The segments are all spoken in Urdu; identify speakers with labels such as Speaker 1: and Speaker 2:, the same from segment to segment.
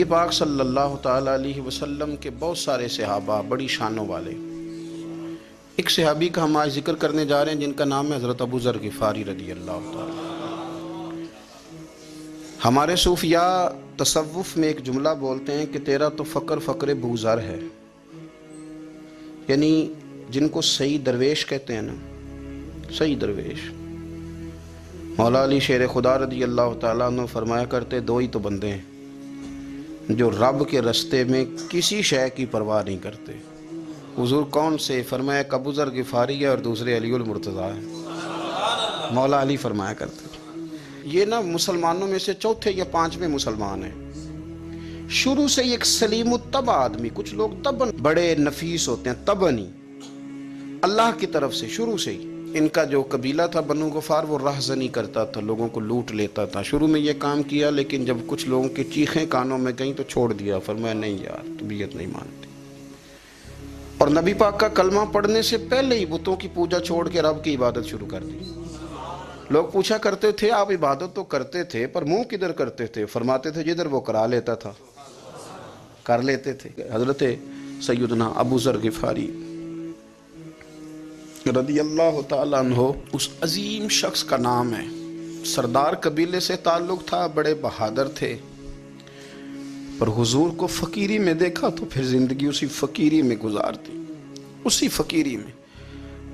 Speaker 1: پاک صلی اللہ تعالیٰ علیہ وسلم کے بہت سارے صحابہ بڑی شانوں والے، ایک صحابی کا ہم آج ذکر کرنے جا رہے ہیں جن کا نام ہے حضرت ابو ذر غفاری رضی اللہ تعالیٰ۔ ہمارے صوفیاء تصوف میں ایک جملہ بولتے ہیں کہ تیرا تو فقر فقر ابو ذر ہے، یعنی جن کو صحیح درویش کہتے ہیں نا، صحیح درویش۔ مولا علی شیر خدا رضی اللہ تعالیٰ عنہ فرمایا کرتے دو ہی تو بندے ہیں جو رب کے رستے میں کسی شے کی پرواہ نہیں کرتے۔ حضور کون سے؟ فرمایا ابو ذر غفاری ہے اور دوسرے علی المرتضیٰ ہیں۔ مولا علی فرمایا کرتے یہ نا مسلمانوں میں سے چوتھے یا پانچویں مسلمان ہیں۔ شروع سے ایک سلیم الطبع آدمی، کچھ لوگ طبعاً بڑے نفیس ہوتے ہیں، طبعاً ہی اللہ کی طرف سے شروع سے ہی۔ ان کا جو قبیلہ تھا بنو غفار وہ رہزنی کرتا تھا، لوگوں کو لوٹ لیتا تھا۔ شروع میں یہ کام کیا لیکن جب کچھ لوگوں کی چیخیں کانوں میں گئیں تو چھوڑ دیا، فرمایا نہیں یار طبیعت نہیں مانتی۔ اور نبی پاک کا کلمہ پڑھنے سے پہلے ہی بتوں کی پوجا چھوڑ کے رب کی عبادت شروع کر دی۔ لوگ پوچھا کرتے تھے آپ عبادت تو کرتے تھے پر منہ کدھر کرتے تھے؟ فرماتے تھے جدھر وہ کرا لیتا تھا کر لیتے تھے۔ حضرت سیدنا ابو ذر غفاری رضی اللہ تعالیٰ عنہ اس عظیم شخص کا نام ہے، سردار قبیلے سے تعلق تھا، بڑے بہادر تھے، پر حضور کو فقیری میں دیکھا تو پھر زندگی اسی فقیری میں گزارتی، اسی فقیری میں،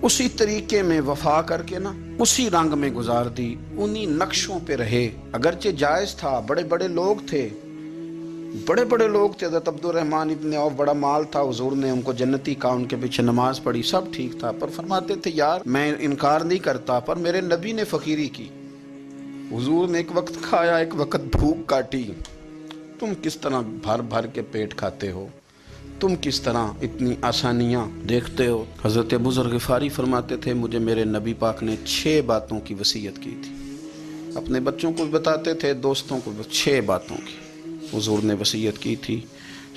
Speaker 1: اسی طریقے میں وفا کر کے نا اسی رنگ میں گزار دی، انہی نقشوں پہ رہے۔ اگرچہ جائز تھا، بڑے بڑے لوگ تھے، بڑے بڑے لوگ تھے، حضرت عبد الرحمن ابن عوف بڑا مال تھا، حضور نے ان کو جنتی کہا، ان کے پیچھے نماز پڑھی، سب ٹھیک تھا، پر فرماتے تھے یار میں انکار نہیں کرتا پر میرے نبی نے فقیری کی، حضور نے ایک وقت کھایا ایک وقت بھوک کاٹی، تم کس طرح بھر بھر کے پیٹ کھاتے ہو، تم کس طرح اتنی آسانیاں دیکھتے ہو۔ حضرت ابو ذر غفاری فرماتے تھے مجھے میرے نبی پاک نے 6 باتوں کی وصیت کی تھی، اپنے بچوں کو بھی بتاتے تھے، دوستوں کو بھی، 6 باتوں کی حضور نے وصیت کی تھی۔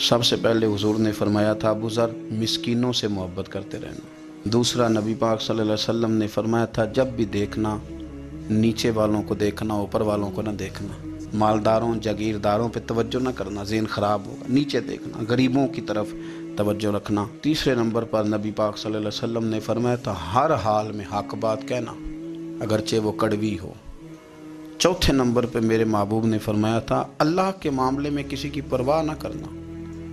Speaker 1: سب سے پہلے حضور نے فرمایا تھا ابو ذر مسکینوں سے محبت کرتے رہنا۔ دوسرا نبی پاک صلی اللہ علیہ وسلم نے فرمایا تھا جب بھی دیکھنا نیچے والوں کو دیکھنا، اوپر والوں کو نہ دیکھنا، مالداروں جاگیرداروں پہ توجہ نہ کرنا، ذہن خراب ہوگا، نیچے دیکھنا، غریبوں کی طرف توجہ رکھنا۔ تیسرے نمبر پر نبی پاک صلی اللہ علیہ وسلم نے فرمایا تھا ہر حال میں حق بات کہنا اگرچہ وہ کڑوی ہو۔ چوتھے نمبر پہ میرے محبوب نے فرمایا تھا اللہ کے معاملے میں کسی کی پرواہ نہ کرنا،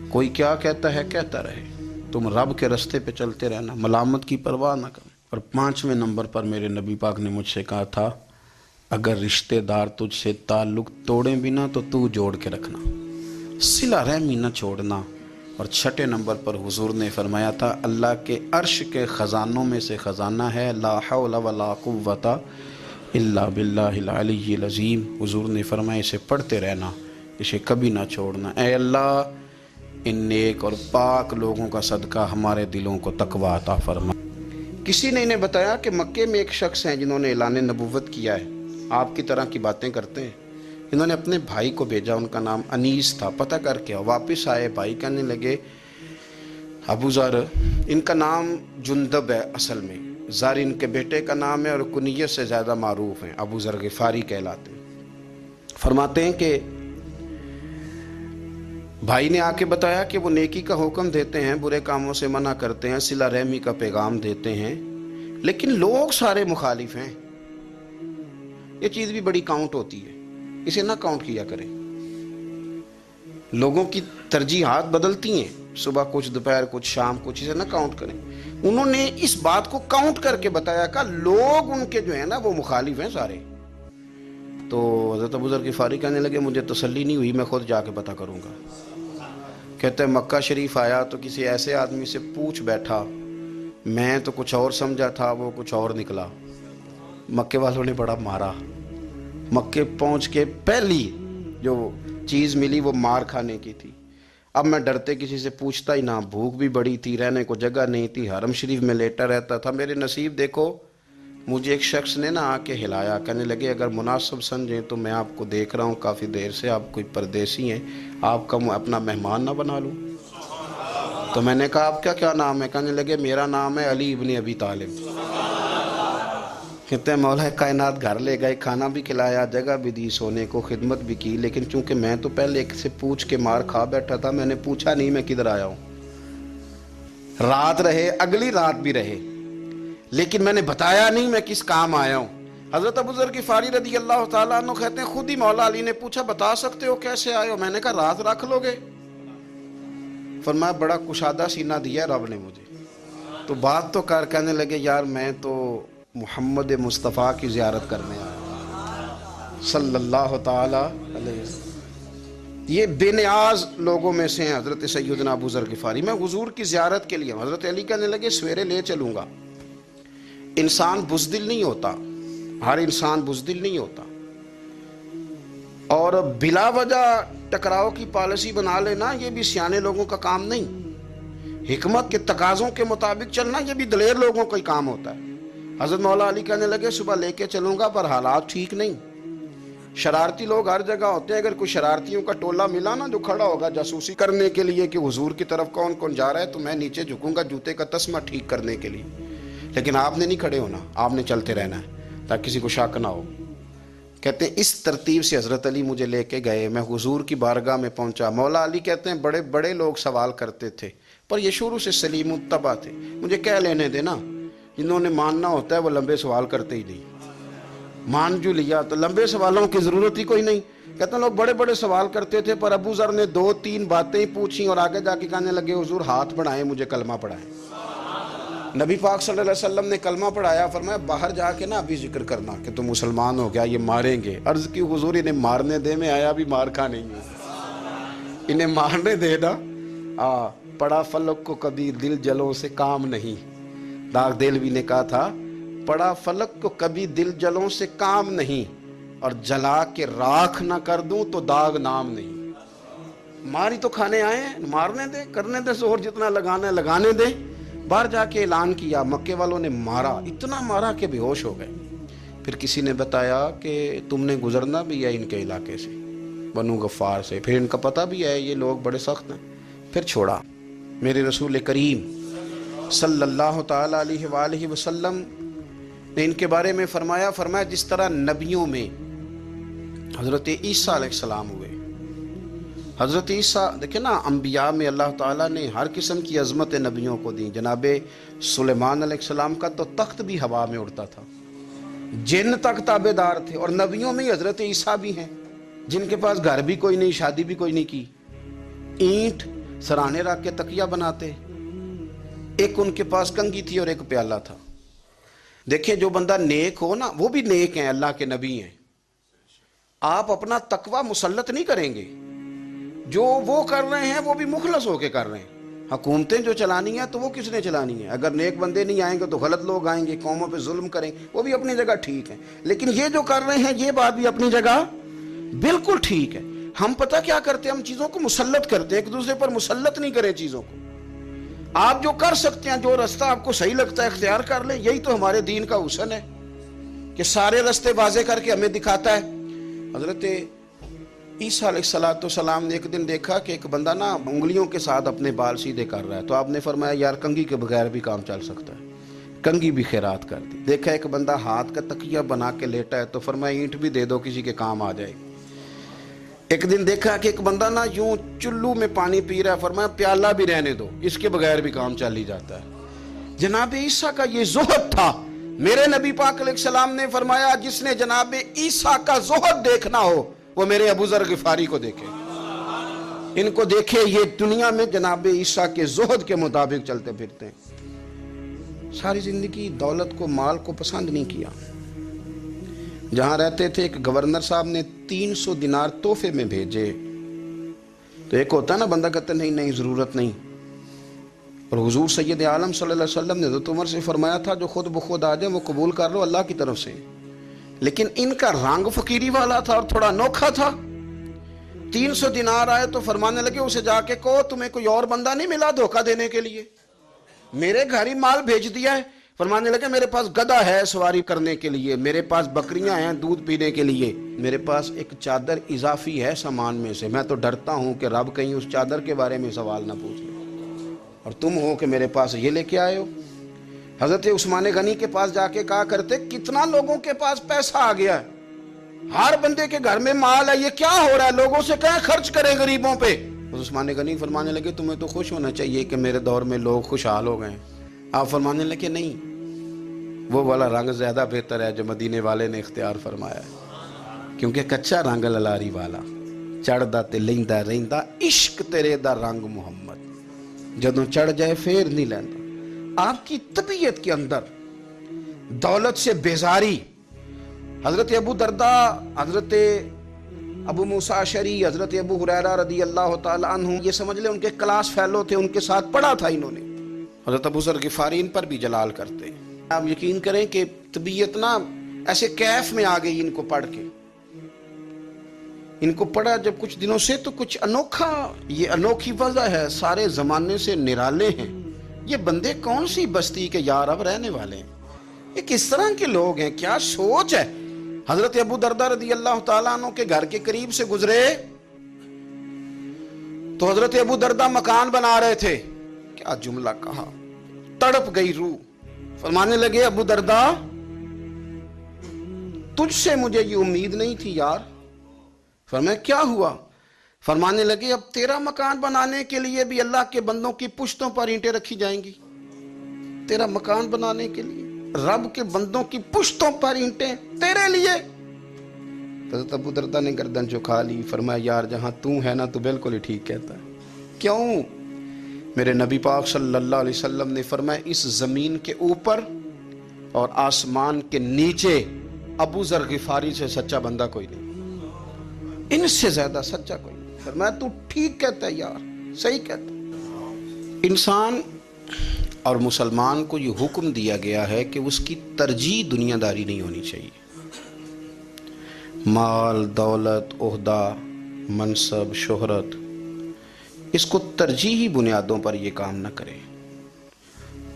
Speaker 1: کوئی کیا کہتا ہے کہتا رہے، تم رب کے رستے پہ چلتے رہنا، ملامت کی پرواہ نہ کرنا۔ اور 5ویں نمبر پر میرے نبی پاک نے مجھ سے کہا تھا اگر رشتہ دار تجھ سے تعلق توڑیں بھی نہ تو جوڑ کے رکھنا، صلہ رحمی نہ چھوڑنا۔ اور 6 نمبر پر حضور نے فرمایا تھا اللہ کے عرش کے خزانوں میں سے خزانہ ہے لا حول ولا قوت الا باللہ العلی العظیم، حضور نے فرمایا اسے پڑھتے رہنا، اسے کبھی نہ چھوڑنا۔ اے اللہ ان نیک اور پاک لوگوں کا صدقہ ہمارے دلوں کو تقوی عطا فرما۔ کسی نے انہیں بتایا کہ مکے میں ایک شخص ہیں جنہوں نے اعلان نبوت کیا ہے، آپ کی طرح کی باتیں کرتے ہیں۔ انہوں نے اپنے بھائی کو بھیجا، ان کا نام انیس تھا، پتہ کر کے واپس آئے، بھائی کہنے لگے ابو ذر، ان کا نام جندب ہے اصل میں، ذر ان کے بیٹے کا نام ہے اور کنیت سے زیادہ معروف ہیں، ابو ذر غفاری کہلاتے ہیں۔ فرماتے ہیں کہ بھائی نے آ کے بتایا کہ وہ نیکی کا حکم دیتے ہیں، برے کاموں سے منع کرتے ہیں، صلہ رحمی کا پیغام دیتے ہیں، لیکن لوگ سارے مخالف ہیں۔ یہ چیز بھی بڑی کاؤنٹ ہوتی ہے، اسے نہ کاؤنٹ کیا کریں، لوگوں کی ترجیحات بدلتی ہیں، صبح کچھ دوپہر کچھ شام کچھ، اسے نہ کاؤنٹ کریں۔ انہوں نے اس بات کو کاؤنٹ کر کے بتایا کہ لوگ ان کے جو ہیں نا وہ مخالف ہیں سارے۔ تو حضرت ابو ذر غفاری کہنے لگے مجھے تسلی نہیں ہوئی، میں خود جا کے پتہ کروں گا۔ کہتے ہیں مکہ شریف آیا تو کسی ایسے آدمی سے پوچھ بیٹھا، میں تو کچھ اور سمجھا تھا وہ کچھ اور نکلا۔ مکے والوں نے بڑا مارا، مکے پہنچ کے پہلی جو چیز ملی وہ مار کھانے کی تھی۔ اب میں ڈرتے کسی سے پوچھتا ہی نہ، بھوک بھی بڑی تھی، رہنے کو جگہ نہیں تھی، حرم شریف میں لیٹا رہتا تھا۔ میرے نصیب دیکھو مجھے ایک شخص نے آ کے ہلایا، کہنے لگے اگر مناسب سمجھیں تو میں آپ کو دیکھ رہا ہوں کافی دیر سے، آپ کوئی پردیسی ہیں، آپ کا اپنا مہمان نہ بنا لوں۔ تو میں نے کہا آپ کا کیا نام ہے؟ کہنے لگے میرا نام ہے علی ابن ابی طالب۔ کہتے ہیں مولا کائنات گھر لے گئے، کھانا بھی کھلایا، جگہ بھی دی سونے کو، خدمت بھی کی، لیکن چونکہ میں تو پہلے ایک سے پوچھ کے مار کھا بیٹھا تھا، میں نے پوچھا نہیں میں کدھر آیا ہوں۔ رات رہے، اگلی رات بھی رہے، لیکن میں نے بتایا نہیں میں کس کام آیا ہوں۔ حضرت ابو ذر غفاری رضی اللہ تعالیٰ عنہ کہتے ہیں خود ہی مولا علی نے پوچھا بتا سکتے ہو کیسے آئے ہو؟ میں نے کہا رات رکھ لو گے؟ فرمایا بڑا کشادہ سینہ دیا رب نے مجھے، تو بات تو کر، کہنے لگے یار میں تو محمد مصطفیٰ کی زیارت کرنے آیا صلی اللہ تعالی علیہ وسلم۔ یہ بے نیاز لوگوں میں سے ہیں حضرت سیدنا ابو ذر غفاری۔ میں حضور کی زیارت کے لیے، حضرت علی کہنے لگے سویرے لے چلوں گا۔ انسان بزدل نہیں ہوتا، ہر انسان بزدل نہیں ہوتا، اور بلا وجہ ٹکراؤ کی پالیسی بنا لینا یہ بھی سیانے لوگوں کا کام نہیں۔ حکمت کے تقاضوں کے مطابق چلنا یہ بھی دلیر لوگوں کا ہی کام ہوتا ہے۔ حضرت مولا علی کہنے لگے صبح لے کے چلوں گا، پر حالات ٹھیک نہیں، شرارتی لوگ ہر جگہ ہوتے ہیں، اگر کوئی شرارتیوں کا ٹولہ ملا نا جو کھڑا ہوگا جاسوسی کرنے کے لیے کہ حضور کی طرف کون کون جا رہا ہے، تو میں نیچے جھکوں گا جوتے کا تسمہ ٹھیک کرنے کے لیے، لیکن آپ نے نہیں کھڑے ہونا، آپ نے چلتے رہنا ہے تاکہ کسی کو شک نہ ہو۔ کہتے ہیں اس ترتیب سے حضرت علی مجھے لے کے گئے، میں حضور کی بارگاہ میں پہنچا۔ مولا علی کہتے ہیں بڑے بڑے لوگ سوال کرتے تھے، پر یہ شروع سے سلیم الطبع تھے، مجھے کہہ لینے دینا، جنہوں نے ماننا ہوتا ہے وہ لمبے سوال کرتے ہی نہیں، مان جو لیا تو لمبے سوالوں کی ضرورت ہی کوئی نہیں۔ کہتے ہیں لوگ بڑے بڑے سوال کرتے تھے، پر ابو ذر نے 2-3 باتیں ہی پوچھیں اور آگے جا کے کہنے لگے حضور ہاتھ بڑھائیں مجھے کلمہ پڑھائیں۔ نبی پاک صلی اللہ علیہ وسلم نے کلمہ پڑھایا، فرمایا باہر جا کے نا ابھی ذکر کرنا کہ تم مسلمان ہو گیا، یہ ماریں گے۔ عرض کی حضور انہیں مارنے دے، میں آیا بھی مار کھا نہیں ہوں، انہیں مارنے دے نا۔ پڑا فلک کو کبھی دل جلوں سے کام نہیں، داغ دلوی نے کہا تھا پڑا فلک کو کبھی دل جلوں سے کام نہیں، اور جلا کے راکھ نہ کر دوں تو داغ نام نہیں۔ ماری تو کھانے آئے ہیں، مارنے دے، کرنے دے زور جتنا لگانا ہے لگانے دے۔ باہر جا کے اعلان کیا، مکے والوں نے مارا، اتنا مارا کہ بے ہوش ہو گئے۔ پھر کسی نے بتایا کہ تم نے گزرنا بھی ہے ان کے علاقے سے، بنو غفار سے، پھر ان کا پتہ بھی ہے یہ لوگ بڑے سخت ہیں، پھر چھوڑا۔ میرے رسول کریم صلی اللہ تعالی علیہ وآلہ وسلم نے ان کے بارے میں فرمایا جس طرح نبیوں میں حضرت عیسیٰ علیہ السلام ہوئے۔ حضرت عیسیٰ دیکھیں نا، انبیاء میں اللہ تعالیٰ نے ہر قسم کی عظمت نبیوں کو دی۔ جناب سلیمان علیہ السلام کا تو تخت بھی ہوا میں اڑتا تھا، جن تک تابع دار تھے، اور نبیوں میں حضرت عیسیٰ بھی ہیں جن کے پاس گھر بھی کوئی نہیں، شادی بھی کوئی نہیں کی، اینٹ سرانے رکھ کے تکیہ بناتے، ایک ان کے پاس کنگھی تھی اور ایک پیالہ تھا۔ دیکھیں جو بندہ نیک ہو نا، وہ بھی نیک ہیں، اللہ کے نبی ہیں۔ آپ اپنا تقوی مسلط نہیں کریں گے، جو وہ کر رہے ہیں وہ بھی مخلص ہو کے کر رہے ہیں۔ حکومتیں جو چلانی ہیں تو وہ کس نے چلانی ہے؟ اگر نیک بندے نہیں آئیں گے تو غلط لوگ آئیں گے، قوموں پہ ظلم کریں، وہ بھی اپنی جگہ ٹھیک ہیں، لیکن یہ جو کر رہے ہیں یہ بات بھی اپنی جگہ بالکل ٹھیک ہے۔ ہم پتہ کیا کرتے ہیں، ہم چیزوں کو مسلط کرتے ہیں، ایک دوسرے پر مسلط نہیں کریں چیزوں کو۔ آپ جو کر سکتے ہیں، جو رستہ آپ کو صحیح لگتا ہے اختیار کر لیں، یہی تو ہمارے دین کا حسن ہے کہ سارے رستے واضح کر کے ہمیں دکھاتا ہے۔ حضرت عیسیٰ علیہ السلام نے ایک دن دیکھا کہ ایک بندہ نا انگلیوں کے ساتھ اپنے بال سیدھے کر رہا ہے، تو آپ نے فرمایا یار کنگھی کے بغیر بھی کام چل سکتا ہے، کنگھی بھی خیرات کر دی۔ دیکھا ایک بندہ ہاتھ کا تکیہ بنا کے لیٹا ہے، تو فرمایا اینٹ بھی دے دو کسی کے کام آ جائے۔ ایک دن دیکھا کہ ایک بندہ نا یوں چلو میں پانی پی رہا ہے، فرمایا پیالہ بھی رہنے دو، اس کے بغیر بھی کام چل ہی جاتا ہے۔ جناب عیسیٰ کا یہ زہد تھا۔ میرے نبی پاک علیہ السلام نے فرمایا جس نے جناب عیسیٰ کا زہد دیکھنا ہو وہ میرے ابو ذر غفاری کو دیکھے، ان کو دیکھے، یہ دنیا میں جناب عیسیٰ کے زہد کے مطابق چلتے پھرتے ہیں۔ ساری زندگی دولت کو، مال کو پسند نہیں کیا۔ جہاں رہتے تھے ایک گورنر صاحب نے 300 دینار تحفے میں بھیجے، تو ایک ہوتا ہے نا بندہ کہتا نہیں نہیں ضرورت نہیں، اور حضور سید عالم صلی اللہ علیہ وسلم نے حضرت عمر سے فرمایا تھا جو خود بخود آ جائے وہ قبول کر لو اللہ کی طرف سے، لیکن ان کا رنگ فقیری والا تھا اور تھوڑا انوکھا تھا۔ 300 دینار آئے تو فرمانے لگے اسے جا کے کہو تمہیں کوئی اور بندہ نہیں ملا دھوکہ دینے کے لیے، میرے گھر ہی مال بھیج دیا ہے۔ فرمانے لگے میرے پاس گدھا ہے سواری کرنے کے لیے، میرے پاس بکریاں ہیں دودھ پینے کے لیے، میرے پاس ایک چادر اضافی ہے سامان میں سے، میں تو ڈرتا ہوں کہ رب کہیں اس چادر کے بارے میں سوال نہ پوچھ لے، اور تم ہو کہ میرے پاس یہ لے کے آئے ہو۔ حضرت عثمان غنی کے پاس جا کے کہا کرتے کتنا لوگوں کے پاس پیسہ آ گیا ہے، ہر بندے کے گھر میں مال ہے، یہ کیا ہو رہا ہے، لوگوں سے کہیں خرچ کریں غریبوں پہ۔ عثمان غنی فرمانے لگے تمہیں تو خوش ہونا چاہیے کہ میرے دور میں لوگ خوشحال ہو گئے ہیں۔ آپ فرمانے لگے نہیں، وہ والا رنگ زیادہ بہتر ہے جو مدینے والے نے اختیار فرمایا ہے، کیونکہ کچا رنگ للاری والا چڑھدا تے لیندا رہندا عشق تیرے دا رنگ محمد، جدوں چڑھ جائے پھر نہیں لیندا۔ آپ کی طبیعت کے اندر دولت سے بیزاری، حضرت ابو درداء، حضرت ابو موسیٰ اشعری، حضرت ابو ہریرہ رضی اللہ تعالیٰ عنہ، یہ سمجھ لیں ان کے کلاس فیلو تھے، ان کے ساتھ پڑھا تھا انہوں نے۔ حضرت ابو ذر غفاری ان پر بھی جلال کرتے۔ آپ یقین کریں کہ طبیعت نا ایسے کیف میں آ گئی ان کو پڑھ کے، ان کو پڑھا جب کچھ دنوں سے تو کچھ انوکھا، یہ انوکھی وجہ ہے، سارے زمانے سے نرالے ہیں، یہ بندے کون سی بستی کے یار اب رہنے والے ہیں، یہ کس طرح کے لوگ ہیں، کیا سوچ ہے۔ حضرت ابو درداء رضی اللہ تعالیٰ عنہ کے گھر کے قریب سے گزرے تو حضرت ابو درداء مکان بنا رہے تھے، کیا جملہ کہا، تڑپ گئی روح۔ فرمانے لگے ابو درداء تجھ سے مجھے یہ امید نہیں تھی یار۔ فرمایا کیا ہوا؟ فرمانے لگے اب تیرا مکان بنانے کے لیے بھی اللہ کے بندوں کی پشتوں پر اینٹیں رکھی جائیں گی، تیرا مکان بنانے کے لیے رب کے بندوں کی پشتوں پر اینٹیں تیرے لیے۔ حضرت ابو درداء نے گردن جھکا لی، فرمایا یار جہاں تو ہے نا تو بالکل ہی ٹھیک کہتا ہے۔ کیوں؟ میرے نبی پاک صلی اللہ علیہ وسلم نے فرمایا اس زمین کے اوپر اور آسمان کے نیچے ابو ذر غفاری سے سچا بندہ کوئی نہیں، ان سے زیادہ سچا کوئی نہیں۔ فرمایا تو ٹھیک کہتا ہے یار، صحیح کہتا ہے۔ انسان اور مسلمان کو یہ حکم دیا گیا ہے کہ اس کی ترجیح دنیا داری نہیں ہونی چاہیے، مال، دولت، عہدہ، منصب، شہرت، اس کو ترجیحی بنیادوں پر یہ کام نہ کرے۔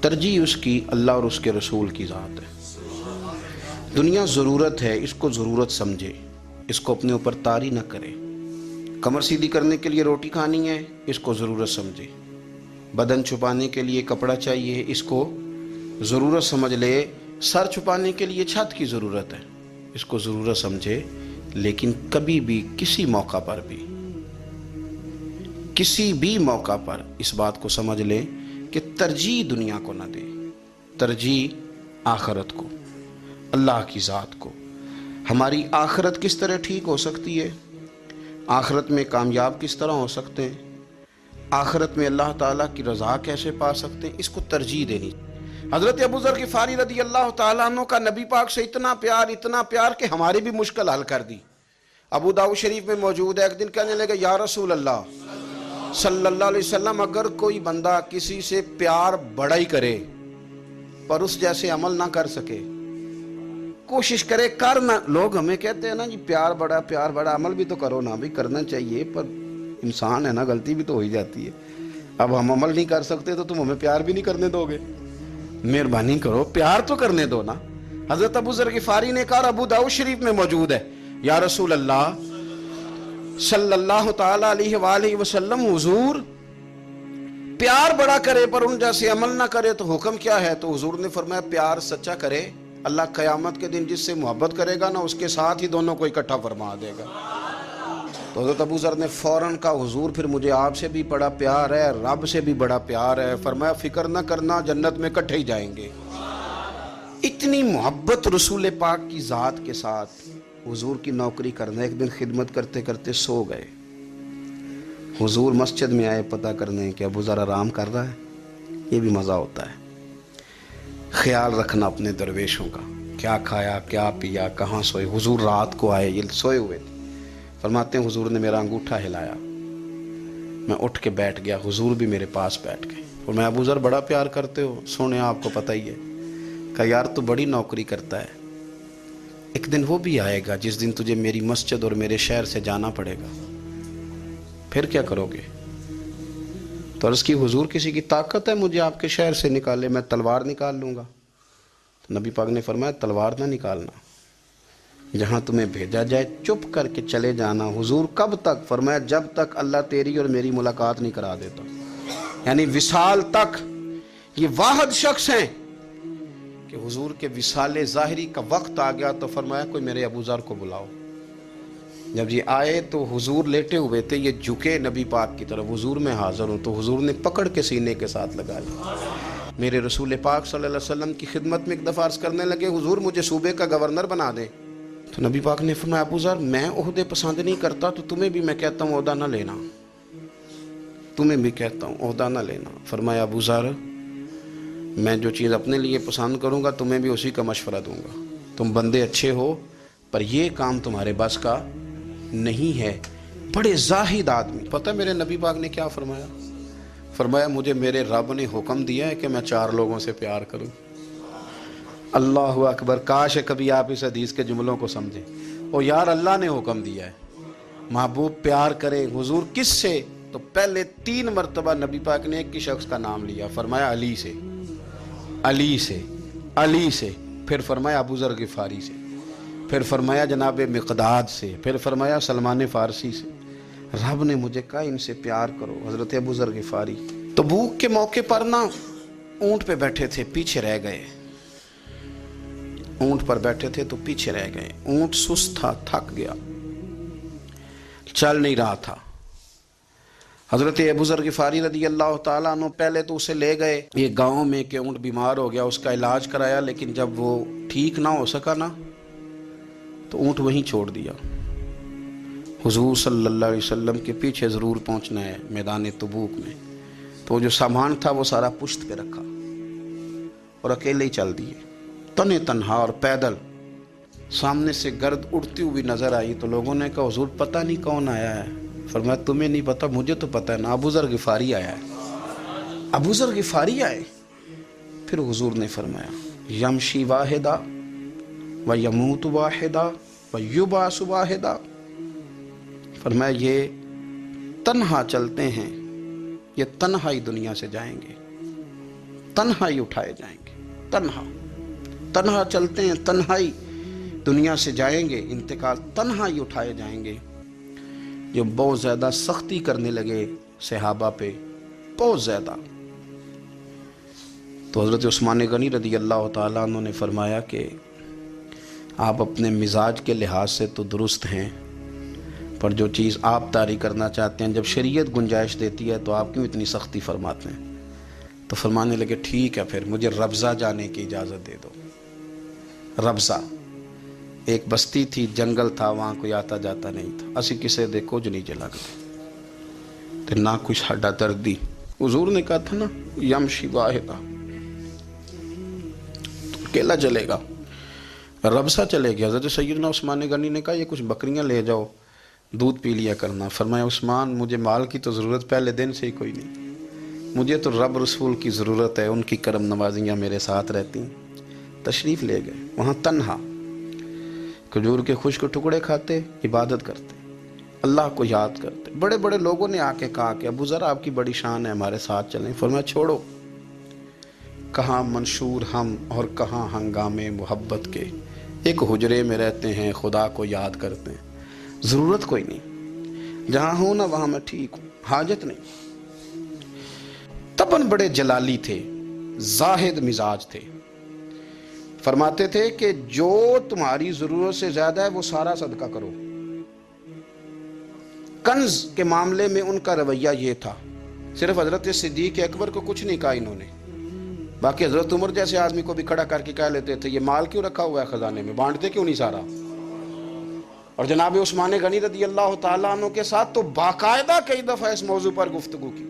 Speaker 1: ترجیح اس کی اللہ اور اس کے رسول کی ذات ہے۔ دنیا ضرورت ہے، اس کو ضرورت سمجھے، اس کو اپنے اوپر طاری نہ کرے۔ کمر سیدھی کرنے کے لیے روٹی کھانی ہے، اس کو ضرورت سمجھے۔ بدن چھپانے کے لیے کپڑا چاہیے، اس کو ضرورت سمجھ لے۔ سر چھپانے کے لیے چھت کی ضرورت ہے، اس کو ضرورت سمجھے، لیکن کبھی بھی کسی موقع پر بھی اس بات کو سمجھ لیں کہ ترجیح دنیا کو نہ دے، ترجیح آخرت کو، اللہ کی ذات کو۔ ہماری آخرت کس طرح ٹھیک ہو سکتی ہے، آخرت میں کامیاب کس طرح ہو سکتے ہیں، آخرت میں اللہ تعالیٰ کی رضا کیسے پا سکتے ہیں، اس کو ترجیح دینی۔ حضرت ابو ذر غفاری رضی اللہ تعالیٰ عنہ کا نبی پاک سے اتنا پیار کہ ہماری بھی مشکل حل کر دی۔ ابو داؤد شریف میں موجود ہے، ایک دن کہنے لگے یا رسول اللہ صلی اللہ علیہ وسلم، اگر کوئی بندہ کسی سے پیار بڑا ہی کرے پر اس جیسے عمل نہ کر سکے، کوشش کرے کرنا، لوگ ہمیں کہتے ہیں نا جی پیار بڑا، عمل بھی تو کرو نا، بھی کرنا چاہیے، پر انسان ہے نا، غلطی بھی تو ہو ہی جاتی ہے۔ اب ہم عمل نہیں کر سکتے تو تم ہمیں پیار بھی نہیں کرنے دو گے، مہربانی کرو پیار تو کرنے دو نا۔ حضرت ابو ذر غفاری نے کہا، ابو داؤد شریف میں موجود ہے، یا رسول اللہ صلی اللہ تعالیٰ علیہ وآلہ وسلم، حضور پیار بڑا کرے پر ان جیسے عمل نہ کرے تو حکم کیا ہے؟ تو حضور نے فرمایا پیار سچا کرے، اللہ قیامت کے دن جس سے محبت کرے گا نا اس کے ساتھ ہی دونوں کو اکٹھا فرما دے گا۔ تو حضرت ابو ذر نے فوراً کہا، حضور پھر مجھے آپ سے بھی بڑا پیار ہے، رب سے بھی بڑا پیار ہے۔ فرمایا فکر نہ کرنا، جنت میں اکٹھے ہی جائیں گے۔ اتنی محبت رسول پاک کی ذات کے ساتھ حضور کی نوکری کرنا۔ ایک دن خدمت کرتے کرتے سو گئے، حضور مسجد میں آئے پتہ کرنے کہ ابو ذر آرام کر رہا ہے، یہ بھی مزہ ہوتا ہے، خیال رکھنا اپنے درویشوں کا، کیا کھایا کیا پیا کہاں سوئے۔ حضور رات کو آئے، یہ سوئے ہوئے تھے، فرماتے ہیں حضور نے میرا انگوٹھا ہلایا، میں اٹھ کے بیٹھ گیا، حضور بھی میرے پاس بیٹھ گئے، اور میں ابو ذر بڑا پیار کرتے ہو، سونے آپ کو پتہ ہی ہے، کہا یار تو بڑی نوکری کرتا ہے، ایک دن وہ بھی آئے گا جس دن تجھے میری مسجد اور میرے شہر سے جانا پڑے گا، پھر کیا کرو گے؟ تو عرض کی حضور کسی کی طاقت ہے مجھے آپ کے شہر سے نکالے؟ میں تلوار نکال لوں گا۔ تو نبی پاک نے فرمایا تلوار نہ نکالنا، جہاں تمہیں بھیجا جائے چپ کر کے چلے جانا۔ حضور کب تک؟ فرمایا جب تک اللہ تیری اور میری ملاقات نہیں کرا دیتا، یعنی وصال تک۔ یہ واحد شخص ہیں کہ حضور کے وصال ظاہری کا وقت آ گیا تو فرمایا کوئی میرے ابو ذر کو بلاؤ۔ جب یہ آئے تو حضور لیٹے ہوئے تھے، یہ جھکے نبی پاک کی طرف، حضور میں حاضر ہوں، تو حضور نے پکڑ کے سینے کے ساتھ لگا لیا۔ میرے رسول پاک صلی اللہ علیہ وسلم کی خدمت میں ایک دفعہ عرض کرنے لگے حضور مجھے صوبے کا گورنر بنا دیں، تو نبی پاک نے فرمایا ابو ذر میں عہدے پسند نہیں کرتا، تو تمہیں بھی میں کہتا ہوں عہدہ نہ لینا، تمہیں بھی کہتا ہوں عہدہ نہ لینا۔ فرمایا ابو ذر میں جو چیز اپنے لیے پسند کروں گا تمہیں بھی اسی کا مشورہ دوں گا، تم بندے اچھے ہو پر یہ کام تمہارے بس کا نہیں ہے۔ بڑے زاہد آدمی، پتہ میرے نبی پاک نے کیا فرمایا؟ فرمایا مجھے میرے رب نے حکم دیا ہے کہ میں 4 لوگوں سے پیار کروں۔ اللہ اکبر، کاش کبھی آپ اس حدیث کے جملوں کو سمجھیں۔ او یار اللہ نے حکم دیا ہے محبوب پیار کرے، حضور کس سے؟ تو پہلے 3 مرتبہ نبی پاک نے ایک ہی شخص کا نام لیا، فرمایا علی سے، علی سے، علی سے، پھر فرمایا ابو ذر غفاری سے، پھر فرمایا جناب مقداد سے، پھر فرمایا سلمان فارسی سے۔ رب نے مجھے کہا ان سے پیار کرو، حضرت ابو ذر غفاری۔ تبوک کے موقع پر نا اونٹ پہ بیٹھے تھے، پیچھے رہ گئے، اونٹ پر بیٹھے تھے تو پیچھے رہ گئے، اونٹ سست تھا، تھک گیا، چل نہیں رہا تھا۔ حضرت ابو ذر غفاری رضی اللہ تعالیٰ عنہ پہلے تو اسے لے گئے ایک گاؤں میں کہ اونٹ بیمار ہو گیا، اس کا علاج کرایا، لیکن جب وہ ٹھیک نہ ہو سکا نا تو اونٹ وہیں چھوڑ دیا۔ حضور صلی اللہ علیہ وسلم کے پیچھے ضرور پہنچنا ہے میدان تبوک میں، تو جو سامان تھا وہ سارا پشت پہ رکھا اور اکیلے ہی چل دیے، تنے تنہا اور پیدل۔ سامنے سے گرد اڑتی ہوئی نظر آئی تو لوگوں نے کہا حضور پتہ نہیں کون آیا ہے۔ فرمایا تمہیں نہیں پتہ، مجھے تو پتہ ہے نا، ابو ذر غفاری آیا ہے، ابو ذر غفاری آئے۔ پھر حضور نے فرمایا یمشی واحدہ و یموت واحدہ و یبعث واحدہ، فرمایا یہ تنہا چلتے ہیں، یہ تنہا ہی دنیا سے جائیں گے، تنہا ہی اٹھائے جائیں گے، تنہا تنہا چلتے ہیں، تنہا ہی دنیا سے جائیں گے، انتقال تنہا ہی اٹھائے جائیں گے۔ جو بہت زیادہ سختی کرنے لگے صحابہ پہ، بہت زیادہ، تو حضرت عثمان غنی رضی اللہ تعالیٰ عنہ نے فرمایا کہ آپ اپنے مزاج کے لحاظ سے تو درست ہیں، پر جو چیز آپ طاری کرنا چاہتے ہیں جب شریعت گنجائش دیتی ہے تو آپ کیوں اتنی سختی فرماتے ہیں؟ تو فرمانے لگے ٹھیک ہے پھر مجھے ربضہ جانے کی اجازت دے دو۔ ربضہ ایک بستی تھی، جنگل تھا، وہاں کوئی آتا جاتا نہیں تھا، اسی کسے دے کچھ نہیں چلا گئے تے نہ کوئی ساڈا دردی۔ حضور نے کہا تھا نا یمشی واحدہ، تو اکیلا چلے گا، ربضہ چلے گیا۔ حضرت سیدنا عثمان غنی نے کہا یہ کچھ بکریاں لے جاؤ، دودھ پی لیا کرنا۔ فرمایا عثمان مجھے مال کی تو ضرورت پہلے دن سے ہی کوئی نہیں، مجھے تو رب رسول کی ضرورت ہے، ان کی کرم نوازیاں میرے ساتھ رہتی ہیں۔ تشریف لے گئے، وہاں تنہا کھجور کے خشک ٹکڑے کھاتے، عبادت کرتے، اللہ کو یاد کرتے۔ بڑے بڑے لوگوں نے آ کے کہا کہ ابو ذر آپ کی بڑی شان ہے، ہمارے ساتھ چلیں۔ فرمایا چھوڑو، کہاں منشور ہم اور کہاں ہنگامے محبت کے، ایک حجرے میں رہتے ہیں خدا کو یاد کرتے ہیں، ضرورت کوئی نہیں، جہاں ہوں نا وہاں میں ٹھیک ہوں، حاجت نہیں۔ تبن بڑے جلالی تھے، زاہد مزاج تھے، فرماتے تھے کہ جو تمہاری ضرورت سے زیادہ ہے وہ سارا صدقہ کرو۔ کنز کے معاملے میں ان کا رویہ یہ تھا، صرف حضرت صدیق اکبر کو کچھ نہیں کہا انہوں نے، باقی حضرت عمر جیسے آدمی کو بھی کھڑا کر کے کہہ لیتے تھے یہ مال کیوں رکھا ہوا ہے خزانے میں، بانٹتے کیوں نہیں سارا؟ اور جناب عثمان غنی رضی اللہ تعالیٰ عنہ کے ساتھ تو باقاعدہ کئی دفعہ اس موضوع پر گفتگو کی۔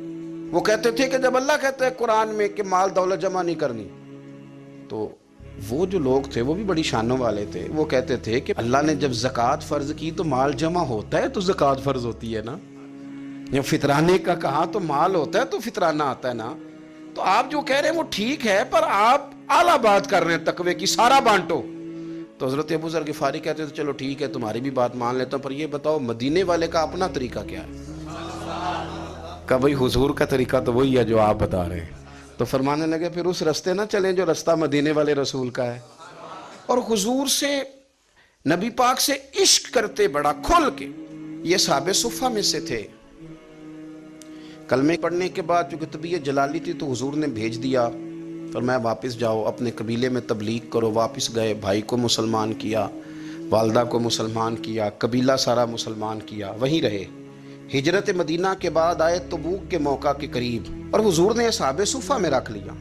Speaker 1: وہ کہتے تھے کہ جب اللہ کہتا ہے قرآن میں کہ مال دولت جمع نہیں کرنی، تو وہ جو لوگ تھے وہ بھی بڑی شانوں والے تھے، وہ کہتے تھے کہ اللہ نے جب زکوٰۃ فرض کی تو مال جمع ہوتا ہے تو زکوٰۃ فرض ہوتی ہے نا، جب فطرانے کا کہا تو مال ہوتا ہے تو فطرانہ آتا ہے نا۔ تو آپ جو کہہ رہے ہیں وہ ٹھیک ہے، پر آپ اعلیٰ بات کر رہے ہیں تقوی کی، سارا بانٹو۔ تو حضرت ابو ذر غفاری کہتے تھے چلو ٹھیک ہے تمہاری بھی بات مان لیتا ہوں، پر یہ بتاؤ مدینے والے کا اپنا طریقہ کیا ہے؟ کہ بھئی حضور کا طریقہ تو وہی ہے جو آپ بتا رہے ہیں۔ تو فرمانے لگے پھر اس رستے نہ چلیں جو رستہ مدینے والے رسول کا ہے، اور حضور سے، نبی پاک سے عشق کرتے بڑا کھل کے۔ یہ صحابہ صفہ میں سے تھے۔ کلمے پڑھنے کے بعد چونکہ طبیعت جلالی تھی تو حضور نے بھیج دیا، فرمایا واپس جاؤ اپنے قبیلے میں تبلیغ کرو. واپس گئے, بھائی کو مسلمان کیا, والدہ کو مسلمان کیا, قبیلہ سارا مسلمان کیا, وہیں رہے. ہجرت مدینہ کے بعد آئے تبوک کے موقع کے قریب, اور حضور نے اصحاب صفہ میں رکھ لیا.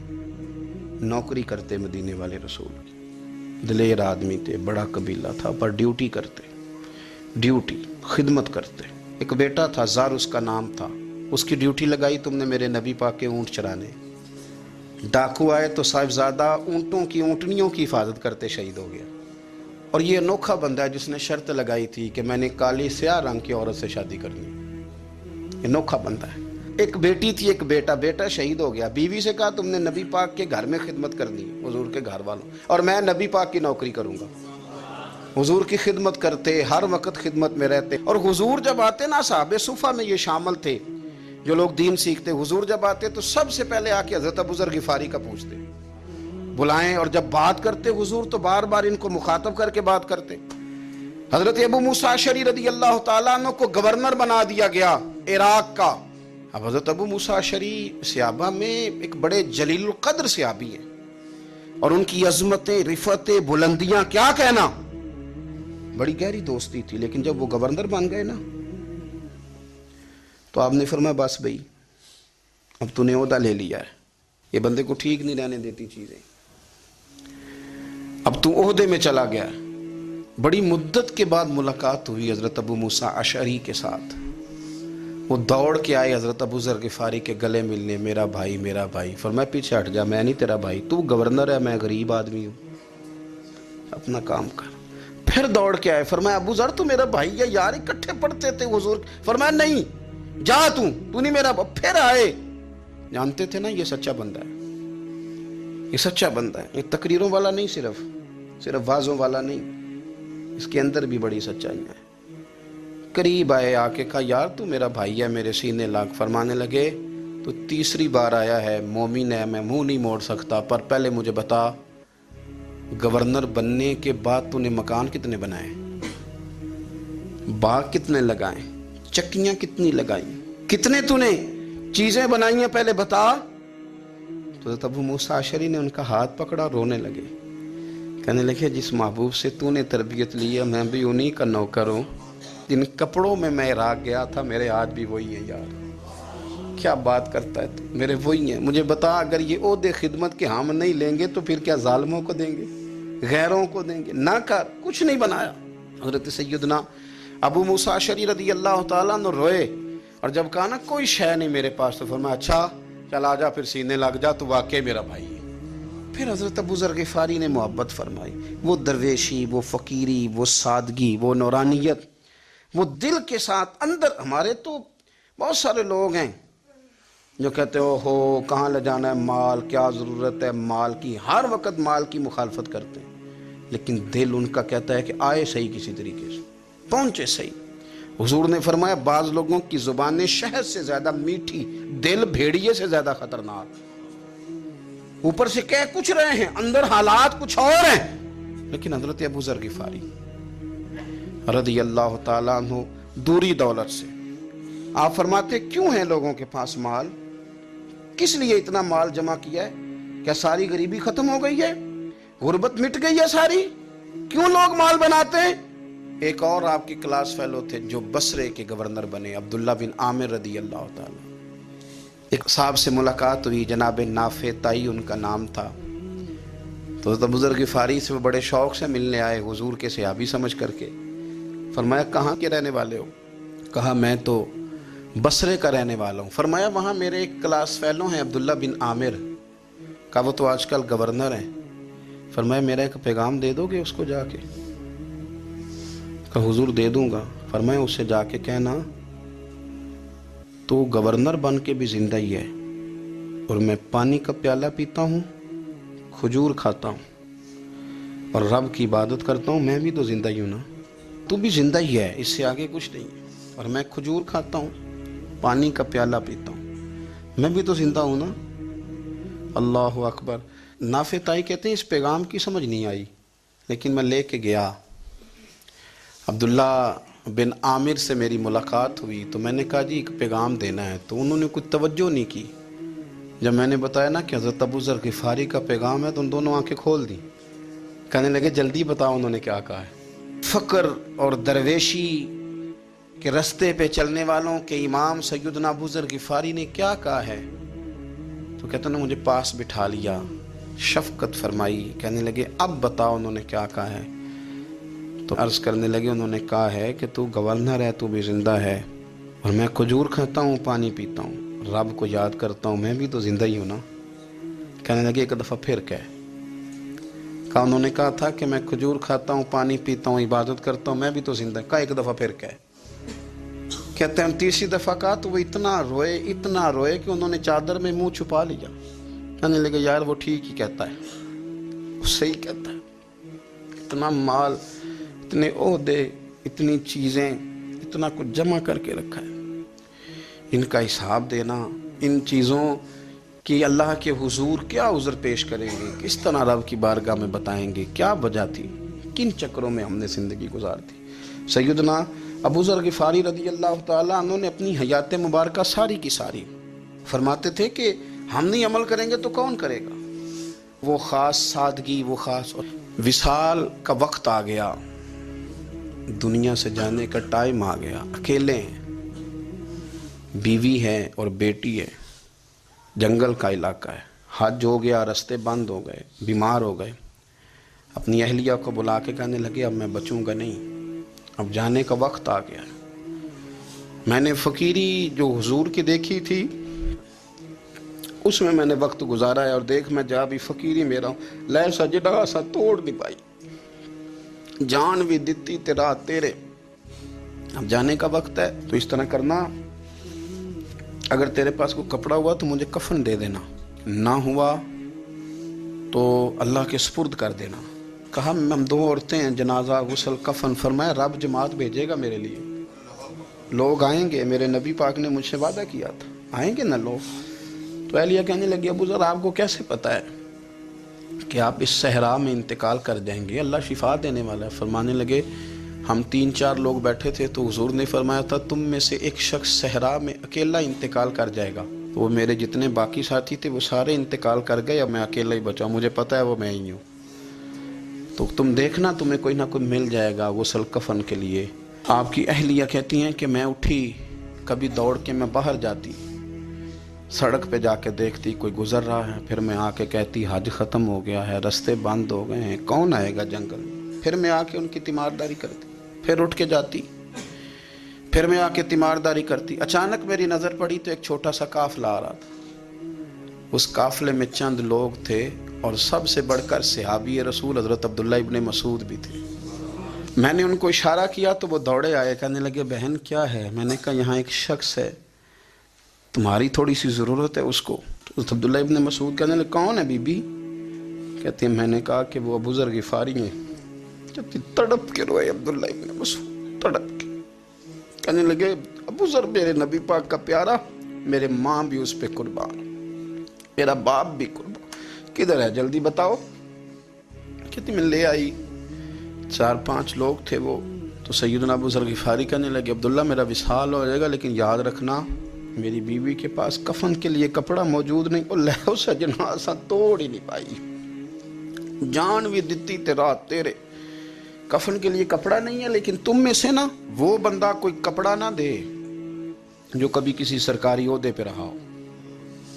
Speaker 1: نوکری کرتے مدینے والے رسول کی, دلیر آدمی تھے, بڑا قبیلہ تھا, پر ڈیوٹی کرتے, ڈیوٹی خدمت کرتے. ایک بیٹا تھا زار اس کا نام تھا, اس کی ڈیوٹی لگائی تم نے میرے نبی پاک کے اونٹ چرانے. ڈاکو آئے تو صاحبزادہ اونٹوں کی اونٹنیوں کی حفاظت کرتے شہید ہو گیا. اور یہ انوکھا بندہ ہے جس نے شرط لگائی تھی کہ میں نے کالی سیاہ رنگ کی عورت سے شادی کرنی. انوکھا بندہ ہے. ایک بیٹی تھی, ایک بیٹا, بیٹا شہید ہو گیا. بیوی سے کہا تم نے نبی پاک کے گھر میں خدمت کرنی, حضور کے گھر والوں, اور میں نبی پاک کی نوکری کروں گا. حضور کی خدمت کرتے, ہر وقت خدمت میں رہتے. اور حضور جب آتے نا, صحاب صفہ میں یہ شامل تھے جو لوگ دین سیکھتے, حضور جب آتے تو سب سے پہلے آ کے حضرت ابو ذر غفاری کا پوچھتے, بلائیں, اور جب بات کرتے حضور تو بار بار ان کو مخاطب کر کے بات کرتے. حضرت ابو موسیٰ اشعری رضی اللہ تعالیٰ عنہ کو گورنر بنا دیا گیا عراق کا. اب حضرت ابو موسیٰ اشعری صحابہ میں ایک بڑے جلیل القدر صحابی ہیں, اور ان کی عظمتیں, رفعتیں, بلندیاں کیا کہنا, بڑی گہری دوستی تھی. لیکن جب وہ گورنر بن گئے نا تو آپ نے فرمایا بس بھئی اب تو نے عہدہ لے لیا ہے, یہ بندے کو ٹھیک نہیں رہنے دیتی چیزیں, اب تو عہدے میں چلا گیا. بڑی مدت کے بعد ملاقات ہوئی حضرت ابو موسیٰ اشعری کے ساتھ. وہ دوڑ کے آئے حضرت ابو ذر غفاری کے گلے ملنے, میرا بھائی, میرا بھائی. فرمایا پیچھے ہٹ جا, میں نہیں تیرا بھائی, تو گورنر ہے, میں غریب آدمی ہوں, اپنا کام کر. پھر دوڑ کے آئے, فرمایا ابو ذر تو میرا بھائی ہے یار, اکٹھے پڑھتے تھے حضور. فرمایا نہیں, جا تو نہیں میرا. پھر آئے, جانتے تھے نا یہ سچا بندہ ہے, یہ سچا بندہ ہے, یہ تقریروں والا نہیں, صرف وعظوں والا نہیں, اس کے اندر بھی بڑی سچائی ہے. قریب آئے, آ کے کہا یار تو میرا بھائی ہے, میرے سینے لاگ. فرمانے لگے تو تیسری بار آیا ہے, مومن ہے, میں منہ نہیں موڑ سکتا, پر پہلے مجھے بتا گورنر بننے کے بعد تو نے مکان کتنے بنائے, باغ کتنے لگائے, چکیاں کتنی لگائیں, کتنے تو نے چیزیں بنائی ہیں, پہلے بتا. تو ابو موسیٰ اشعری نے ان کا ہاتھ پکڑا, رونے لگے, کہنے لگے جس محبوب سے تو نے تربیت لی ہے میں بھی انہی کا نوکر ہوں, جن کپڑوں میں میں عراق گیا تھا میرے آج بھی وہی ہیں. یار کیا بات کرتا ہے تو, میرے وہی ہیں. مجھے بتا اگر یہ عہدے خدمت کے ہم نہیں لیں گے تو پھر کیا ظالموں کو دیں گے, غیروں کو دیں گے, نہ کر, کچھ نہیں بنایا. حضرت سیدنا ابو موسیٰ اشعری رضی اللہ تعالیٰ عنہ روئے, اور جب کہا نا کوئی شے نہیں میرے پاس, تو فرمایا اچھا چل آ جا, پھر سینے لگ جا, تو واقعی میرا بھائی ہے. پھر حضرت ابو ذر غفاری نے محبت فرمائی, وہ درویشی, وہ فقیری, وہ سادگی, وہ نورانیت, وہ دل کے ساتھ اندر. ہمارے تو بہت سارے لوگ ہیں جو کہتے ہو کہاں لے جانا ہے مال, کیا ضرورت ہے مال کی, ہر وقت مال کی مخالفت کرتے ہیں, لیکن دل ان کا کہتا ہے کہ آئے صحیح کسی طریقے سے, پہنچے صحیح. حضور نے فرمایا بعض لوگوں کی زبانیں شہد سے زیادہ میٹھی, دل بھیڑیے سے زیادہ خطرناک. اوپر سے کہہ کچھ رہے ہیں, اندر حالات کچھ اور ہیں. لیکن حضرت ابو ذر غفاری رضی اللہ تعالیٰ عنہ دوری دولت سے, آپ فرماتے کیوں ہیں لوگوں کے پاس مال, کس لیے اتنا مال جمع کیا ہے, کیا ساری غریبی ختم ہو گئی ہے, غربت مٹ گئی ہے ساری, کیوں لوگ مال بناتے ہیں. ایک اور آپ کی کلاس فیلو تھے جو بصرے کے گورنر بنے, عبداللہ بن عامر رضی اللہ تعالیٰ. ایک صاحب سے ملاقات ہوئی, جناب نافع تائی ان کا نام تھا. تو ابو ذر غفاری سے وہ بڑے شوق سے ملنے آئے, حضور کے صحابی سمجھ کر کے. فرمایا کہاں کے رہنے والے ہو, کہا میں تو بصرے کا رہنے والا ہوں. فرمایا وہاں میرے ایک کلاس فیلو ہیں عبداللہ بن عامر, کہا وہ تو آج کل گورنر ہیں. فرمایا میرا ایک پیغام دے دو گے اس کو جا کے, کہا حضور دے دوں گا. فرمایا اس سے جا کے کہنا تو گورنر بن کے بھی زندہ ہی ہے, اور میں پانی کا پیالہ پیتا ہوں, کھجور کھاتا ہوں, اور رب کی عبادت کرتا ہوں, میں بھی تو زندہ ہی ہوں نا, تو بھی زندہ ہی ہے, اس سے آگے کچھ نہیں ہے. اور میں کھجور کھاتا ہوں, پانی کا پیالہ پیتا ہوں, میں بھی تو زندہ ہوں نا. اللہ اکبر. نافع تائی کہتے ہیں اس پیغام کی سمجھ نہیں آئی, لیکن میں لے کے گیا. عبداللہ بن عامر سے میری ملاقات ہوئی تو میں نے کہا جی ایک پیغام دینا ہے, تو انہوں نے کچھ توجہ نہیں کی. جب میں نے بتایا نا کہ حضرت ابو ذر غفاری کا پیغام ہے تو ان دونوں آنکھیں کھول دیں، کہنے لگے جلدی بتاؤ انہوں نے کیا کہا ہے۔ فقر اور درویشی کے رستے پہ چلنے والوں کے امام سیدنا ابو ذر غفاری نے کیا کہا ہے؟ تو کہتے ہیں مجھے پاس بٹھا لیا، شفقت فرمائی، کہنے لگے اب بتاؤ انہوں نے کیا کہا ہے؟ تو عرض کرنے لگے انہوں نے کہا ہے کہ تو گورنر ہے، تو بھی زندہ ہے، اور میں کھجور کھاتا ہوں، پانی پیتا ہوں، رب کو یاد کرتا ہوں، میں بھی تو زندہ ہی ہوں نا۔ کہنے لگے ایک دفعہ پھر کہا انہوں نے کہا تھا کہ میں کھجور کھاتا ہوں، پانی پیتا ہوں، عبادت کرتا ہوں، میں بھی تو زندہ، کہا ایک دفعہ پھر کہتے ہیں تیسری دفعہ کہا تو وہ اتنا روئے کہ انہوں نے چادر میں منہ چھپا لیا۔ کہنے لگے یار وہ ٹھیک ہی کہتا ہے، وہ صحیح کہتا ہے، اتنا مال، اتنے عہدے، اتنی چیزیں، اتنا کچھ جمع کر کے رکھا ہے، ان کا حساب دینا، ان چیزوں کی اللہ کے حضور کیا عذر پیش کریں گے، کس طرح رب کی بارگاہ میں بتائیں گے، کیا وجہ تھی، کن چکروں میں ہم نے زندگی گزار دی۔ سیدنا ابو ذر غفاری رضی اللہ تعالیٰ عنہ نے اپنی حیات مبارکہ ساری کی ساری فرماتے تھے کہ ہم نہیں عمل کریں گے تو کون کرے گا۔ وہ خاص سادگی، وہ خاص وصال کا وقت آ گیا، دنیا سے جانے کا ٹائم آ گیا، اکیلے ہیں، بیوی ہے اور بیٹی ہے، جنگل کا علاقہ ہے، حج ہو گیا، رستے بند ہو گئے، بیمار ہو گئے، اپنی اہلیہ کو بلا کے کہنے لگے اب میں بچوں گا نہیں، اب جانے کا وقت آ گیا۔ میں نے فقیری جو حضور کی دیکھی تھی اس میں نے وقت گزارا ہے، اور دیکھ میں جا بھی فقیری میرا ہوں، لے سجدہ سا توڑ نہیں پائی، جان بھی دیتی تیرا تیرے، اب جانے کا وقت ہے تو اس طرح کرنا، اگر تیرے پاس کوئی کپڑا ہوا تو مجھے کفن دے دینا، نہ ہوا تو اللہ کے سپرد کر دینا۔ کہا ہم دو عورتیں ہیں، جنازہ، غسل، کفن، فرمایا رب جماعت بھیجے گا میرے لیے، لوگ آئیں گے، میرے نبی پاک نے مجھ سے وعدہ کیا تھا آئیں گے نا لوگ۔ تو اہلیہ کہنے لگی ابو ذر آپ کو کیسے پتہ ہے کہ آپ اس صحرا میں انتقال کر جائیں گے، اللہ شفا دینے والا ہے۔ فرمانے لگے ہم 3-4 لوگ بیٹھے تھے تو حضور نے فرمایا تھا تم میں سے ایک شخص صحرا میں اکیلا انتقال کر جائے گا، تو وہ میرے جتنے باقی ساتھی تھے وہ سارے انتقال کر گئے، اب میں اکیلا ہی بچا، مجھے پتہ ہے وہ میں ہی ہوں، تو تم دیکھنا تمہیں کوئی نہ کوئی مل جائے گا غسل کفن کے لیے۔ آپ کی اہلیہ کہتی ہیں کہ میں اٹھی، کبھی دوڑ کے میں باہر جاتی، سڑک پہ جا کے دیکھتی کوئی گزر رہا ہے، پھر میں آ کے کہتی حج ختم ہو گیا ہے، رستے بند ہو گئے ہیں، کون آئے گا جنگل میں، پھر میں آ کے ان کی تیمارداری کرتی، پھر اٹھ کے جاتی، پھر میں آ کے تیمارداری کرتی۔ اچانک میری نظر پڑی تو ایک چھوٹا سا قافلہ آ رہا تھا، اس قافلے میں چند لوگ تھے اور سب سے بڑھ کر صحابی رسول حضرت عبداللہ ابن مسعود بھی تھے۔ میں نے ان کو اشارہ کیا تو وہ دوڑے آئے، کہنے لگے بہن کیا ہے؟ میں نے کہا یہاں ایک شخص ہے، تمہاری تھوڑی سی ضرورت ہے اس کو۔ تو عبداللہ ابن مسعود کہنے لگے کون ہے بی بی؟ کہتے ہیں میں نے کہا کہ وہ ابو ذر غفاری ہیں۔ کہتی تڑپ کے روئے عبداللہ ابن مسعود، تڑپ کے کہنے لگے ابو ذر میرے نبی پاک کا پیارا، میرے ماں بھی اس پہ قربان، میرا باپ بھی قربان، کدھر ہے جلدی بتاؤ۔ کہتی میں لے آئی، 4-5 لوگ تھے وہ، تو سیدنا ابو ذر غفاری کہنے لگے عبداللہ میرا وصال ہو جائے گا لیکن یاد رکھنا میری بیوی کے پاس کفن کے لیے کپڑا موجود نہیں، اور لہو سجنا سا توڑ ہی نہیں پائی، جان بھی دیتی تیرا تیرے، کفن کے لیے کپڑا نہیں ہے، لیکن تم میں سے نا وہ بندہ کوئی کپڑا نہ دے جو کبھی کسی سرکاری عہدے پہ رہا ہو،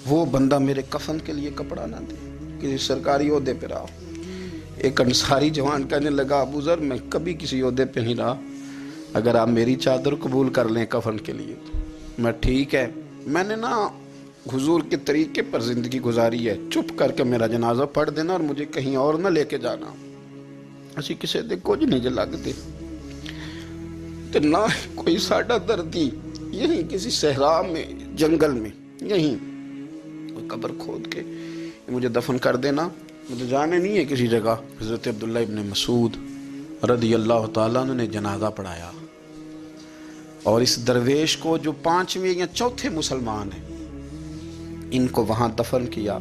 Speaker 1: وہ بندہ میرے کفن کے لیے کپڑا نہ دے کسی سرکاری عہدے پہ رہا ہو۔ ایک انصاری جوان کہنے لگا ابو ذر میں کبھی کسی عہدے پہ نہیں رہا، اگر آپ میری چادر قبول کر لیں کفن کے لیے تو میں ٹھیک ہے، میں نے نا حضور کے طریقے پر زندگی گزاری ہے، چپ کر کے میرا جنازہ پڑھ دینا اور مجھے کہیں اور نہ لے کے جانا، اسی کسی دے کچھ نہیں لگتے تو نہ کوئی ساڈا دردی، یہیں کسی صحرا میں جنگل میں یہیں کوئی قبر کھود کے مجھے دفن کر دینا، مجھے جانے نہیں ہے کسی جگہ۔ حضرت عبداللہ ابن مسعود رضی اللہ تعالیٰ عنہ نے جنازہ پڑھایا، اور اس درویش کو جو 5ویں یا 4تھے مسلمان ہیں ان کو وہاں دفن کیا۔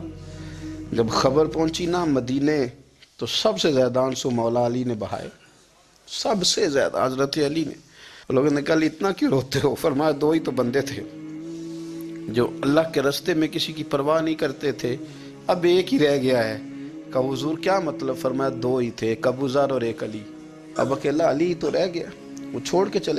Speaker 1: جب خبر پہنچی نا مدینے تو سب سے زیادہ آنسو مولا علی نے بہائے، سب سے زیادہ حضرت علی نے۔ لوگوں نے کہا اتنا کیوں روتے ہو؟ فرمایا 2 ہی تو بندے تھے جو اللہ کے راستے میں کسی کی پرواہ نہیں کرتے تھے، اب ایک ہی رہ گیا ہے۔ کہا حضور کیا مطلب؟ فرمایا دو ہی تھے، ایک ابو ذر اور ایک علی، اب اکیلا علی تو رہ گیا، وہ چھوڑ کے چلے